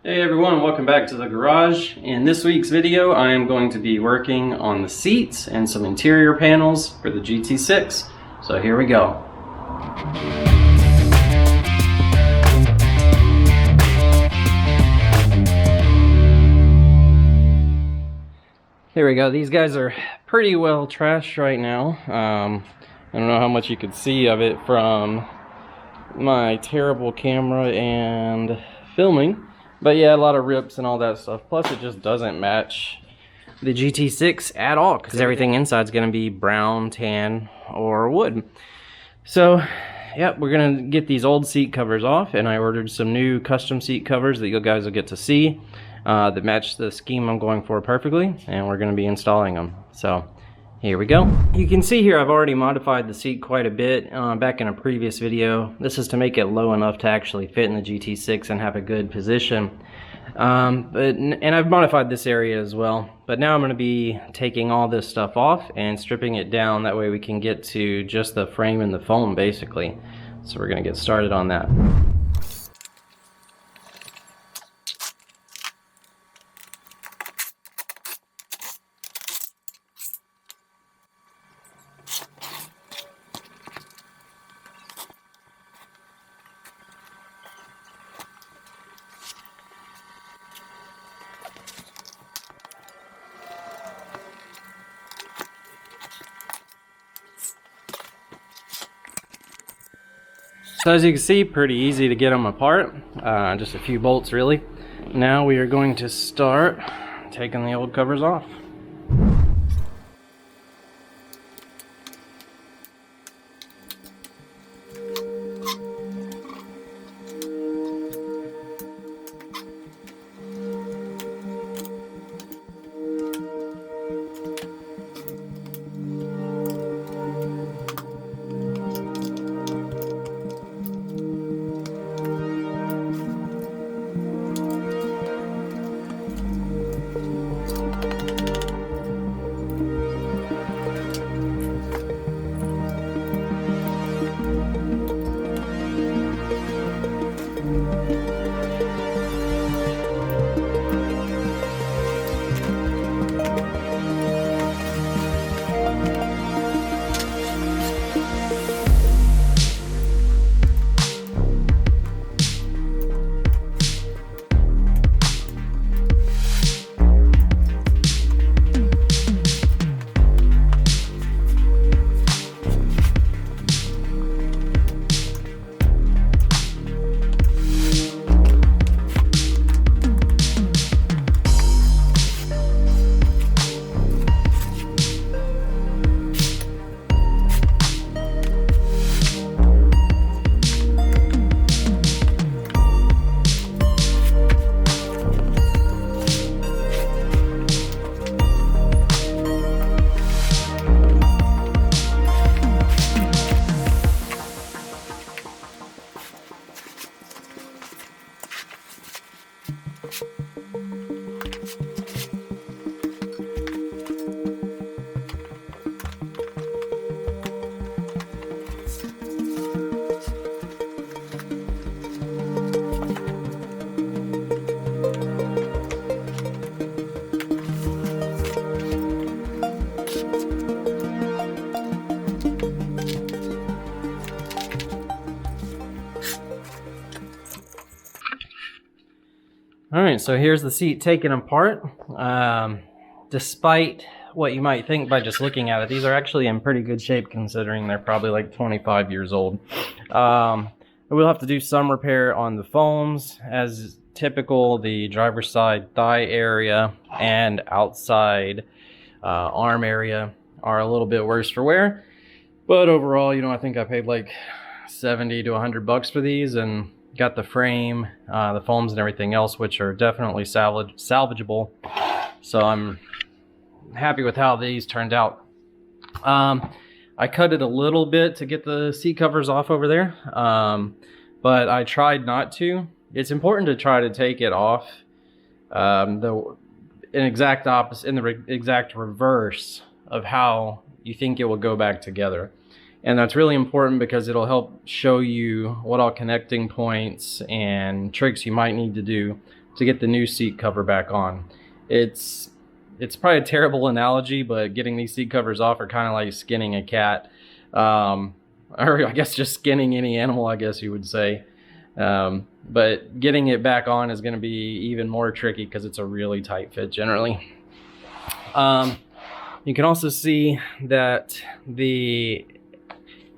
Hey everyone, welcome back to the garage. In this week's video, I am going to be working on the seats and some interior panels for the GT6. So here we go. Here we go. These guys are pretty well trashed right now. I don't know how much you could see of it from my terrible camera and filming. But yeah, a lot of rips and all that stuff. Plus, it just doesn't match the GT6 at all because everything inside is going to be brown, tan, or wood. So, yep, we're going to get these old seat covers off, and I ordered some new custom seat covers that you guys will get to see that match the scheme I'm going for perfectly, and we're going to be installing them. So, here we go. You can see here I've already modified the seat quite a bit back in a previous video. This is to make it low enough to actually fit in the GT6 and have a good position. And I've modified this area as well. But now I'm going to be taking all this stuff off and stripping it down. That way we can get to just the frame and the foam basically. So we're going to get started on that. So as you can see, pretty easy to get them apart, just a few bolts really. Now we are going to start taking the old covers off. Alright, so here's the seat taken apart. Despite what you might think by just looking at it, these are actually in pretty good shape considering they're probably like 25 years old. We'll have to do some repair on the foams. As typical, the driver's side thigh area and outside arm area are a little bit worse for wear. But overall, I think I paid like 70 to 100 bucks for these and got the frame, the foams and everything else, which are definitely salvageable. So I'm happy with how these turned out. I cut it a little bit to get the seat covers off over there, but I tried not to. It's important to try to take it off in the exact reverse of how you think it will go back together. And that's really important because it'll help show you what all connecting points and tricks you might need to do to get the new seat cover back on. It's probably a terrible analogy, but getting these seat covers off are kind of like skinning a cat, or I guess just skinning any animal, I guess you would say. But getting it back on is going to be even more tricky because it's a really tight fit generally. You can also see that the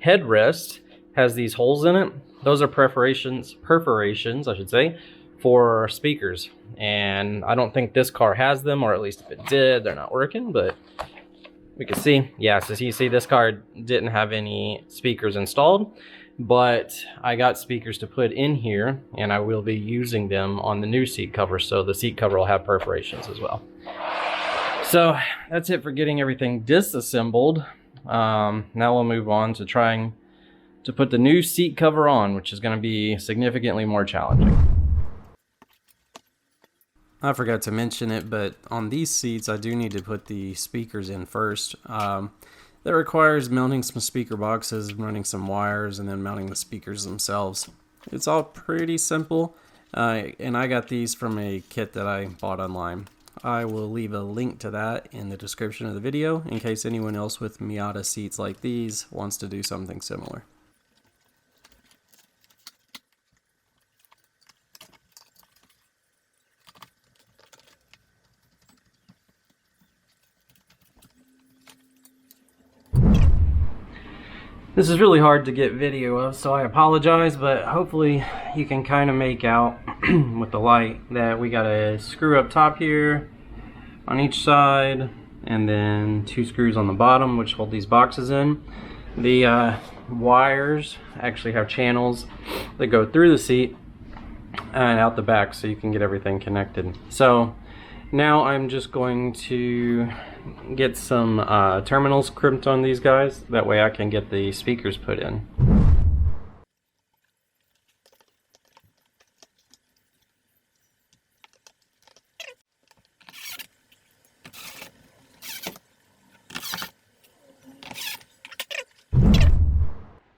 headrest has these holes in it. Those are perforations, I should say, for speakers. And I don't think this car has them, or at least if it did, they're not working, but we can see. Yeah, so you see this car didn't have any speakers installed, but I got speakers to put in here, and I will be using them on the new seat cover, so the seat cover will have perforations as well. So that's it for getting everything disassembled. Now we'll move on to trying to put the new seat cover on, which is going to be significantly more challenging. I forgot to mention it, but on these seats I do need to put the speakers in first. That requires mounting some speaker boxes, running some wires, and then mounting the speakers themselves. It's all pretty simple, and I got these from a kit that I bought online. I will leave a link to that in the description of the video in case anyone else with Miata seats like these wants to do something similar. This is really hard to get video of, so I apologize, but hopefully you can kind of make out with the light that we got a screw up top here on each side, and then 2 screws on the bottom which hold these boxes in. The wires actually have channels that go through the seat and out the back, so you can get everything connected. So now I'm just going to get some terminals crimped on these guys. That way I can get the speakers put in.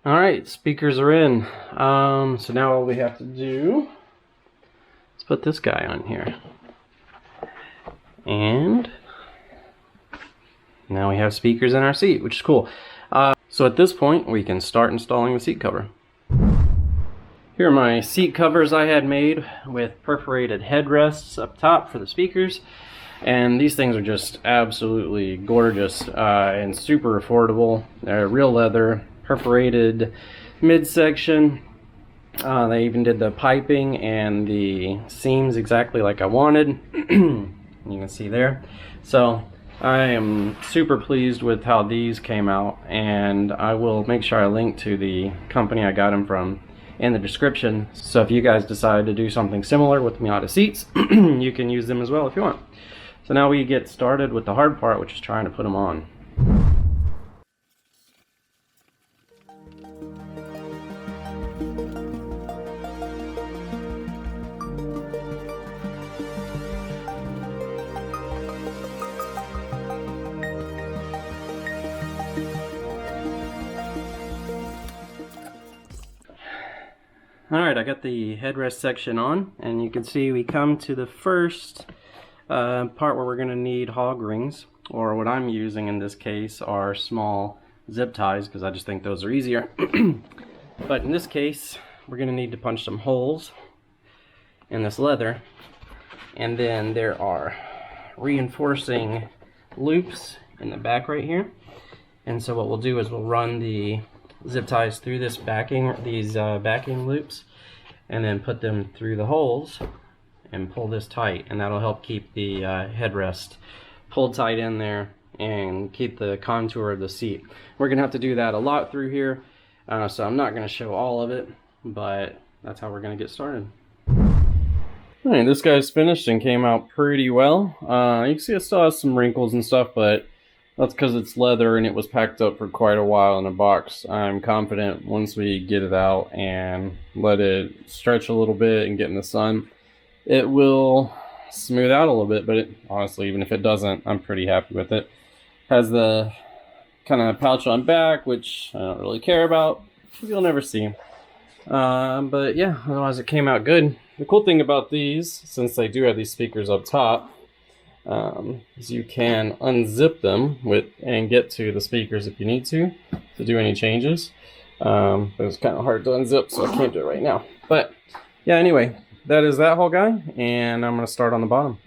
Alright, speakers are in. So now all we have to do is put this guy on here. And now we have speakers in our seat, which is cool. So at this point, we can start installing the seat cover. Here are my seat covers I had made with perforated headrests up top for the speakers. And these things are just absolutely gorgeous and super affordable. They're real leather, perforated midsection. They even did the piping and the seams exactly like I wanted. You can see there. So I am super pleased with how these came out, and I will make sure I link to the company I got them from in the description. So if you guys decide to do something similar with Miata seats, you can use them as well if you want. So now we get started with the hard part, which is trying to put them on. Alright, I got the headrest section on, and you can see we come to the first part where we're going to need hog rings, or what I'm using in this case are small zip ties, because I just think those are easier. But in this case, we're going to need to punch some holes in this leather, and then there are reinforcing loops in the back right here. And so what we'll do is we'll run the zip ties through this backing loops, and then put them through the holes and pull this tight, and that'll help keep the headrest pulled tight in there and keep the contour of the seat. We're gonna have to do that a lot through here, so I'm not gonna show all of it, but that's how we're gonna get started. Alright, this guy's finished and came out pretty well. You can see it still has some wrinkles and stuff, but that's because it's leather and it was packed up for quite a while in a box. I'm confident once we get it out and let it stretch a little bit and get in the sun, it will smooth out a little bit, but honestly, even if it doesn't, I'm pretty happy with it. Has the kind of pouch on back, which I don't really care about. You'll never see. But yeah, otherwise it came out good. the cool thing about these, since they do have these speakers up top, is you can unzip them and get to the speakers if you need to do any changes. But it's kind of hard to unzip, so I can't do it right now. But yeah, anyway, that is that whole guy, and I'm going to start on the bottom.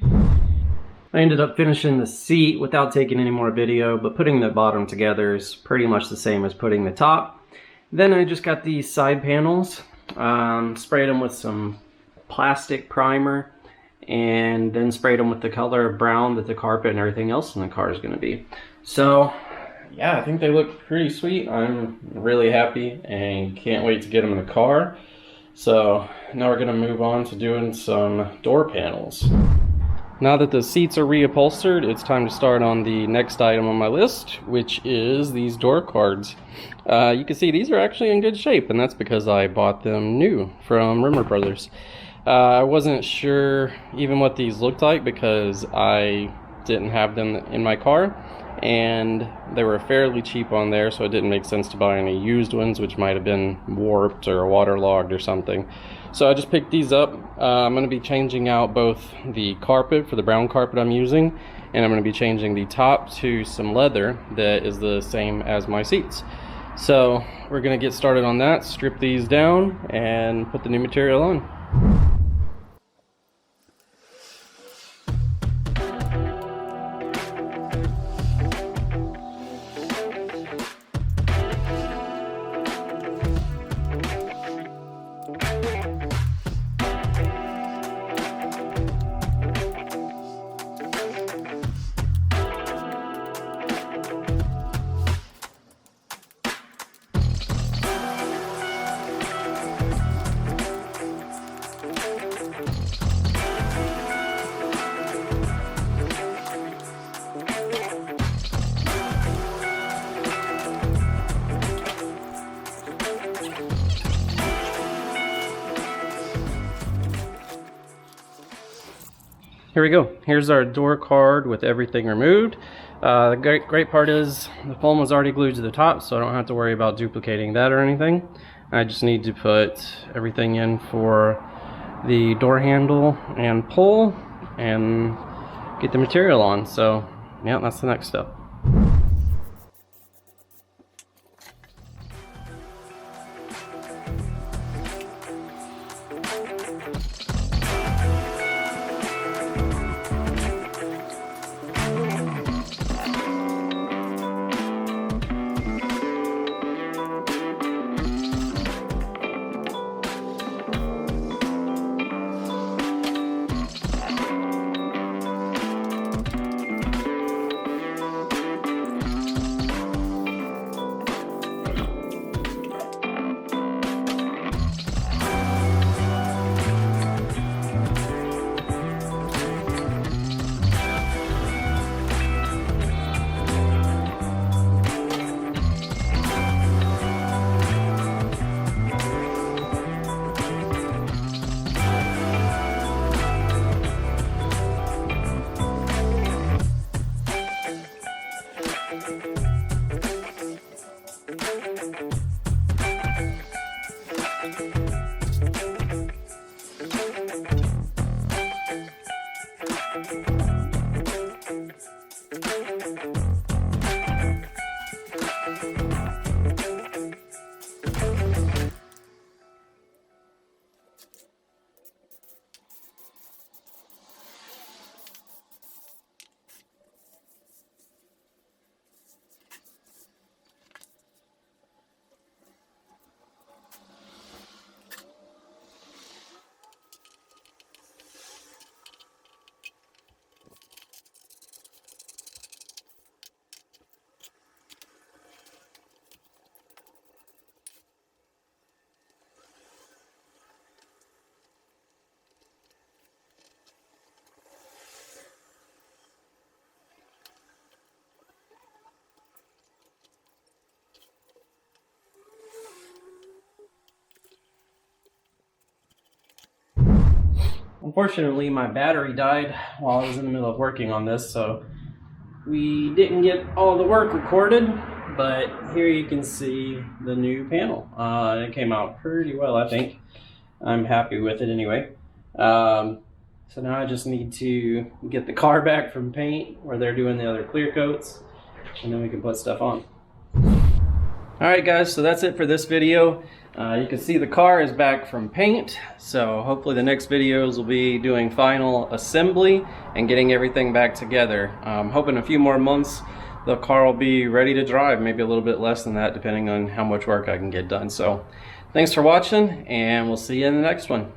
I ended up finishing the seat without taking any more video, but putting the bottom together is pretty much the same as putting the top. Then I just got these side panels, sprayed them with some plastic primer, and then sprayed them with the color of brown that the carpet and everything else in the car is going to be. So yeah, I think they look pretty sweet. I'm really happy and can't wait to get them in the car. So now we're going to move on to doing some door panels. Now that the seats are reupholstered, it's time to start on the next item on my list, which is these door cards. You can see these are actually in good shape, and that's because I bought them new from Rimmer Brothers. I wasn't sure even what these looked like because I didn't have them in my car, and they were fairly cheap on there, so it didn't make sense to buy any used ones, which might have been warped or waterlogged or something. So I just picked these up. I'm going to be changing out both the carpet for the brown carpet I'm using, and I'm going to be changing the top to some leather that is the same as my seats. So we're going to get started on that, strip these down, and put the new material on. Here we go. Here's our door card with everything removed. The great part is the foam was already glued to the top, so I don't have to worry about duplicating that or anything. I just need to put everything in for the door handle and pull and get the material on. So yeah, that's the next step. Unfortunately, my battery died while I was in the middle of working on this, so we didn't get all the work recorded, but here you can see the new panel. It came out pretty well, I think. I'm happy with it anyway. So now I just need to get the car back from paint where they're doing the other clear coats, and then we can put stuff on. Alright guys, so that's it for this video. You can see the car is back from paint, so hopefully the next videos will be doing final assembly and getting everything back together. I'm hoping a few more months the car will be ready to drive, maybe a little bit less than that depending on how much work I can get done. So thanks for watching, and we'll see you in the next one.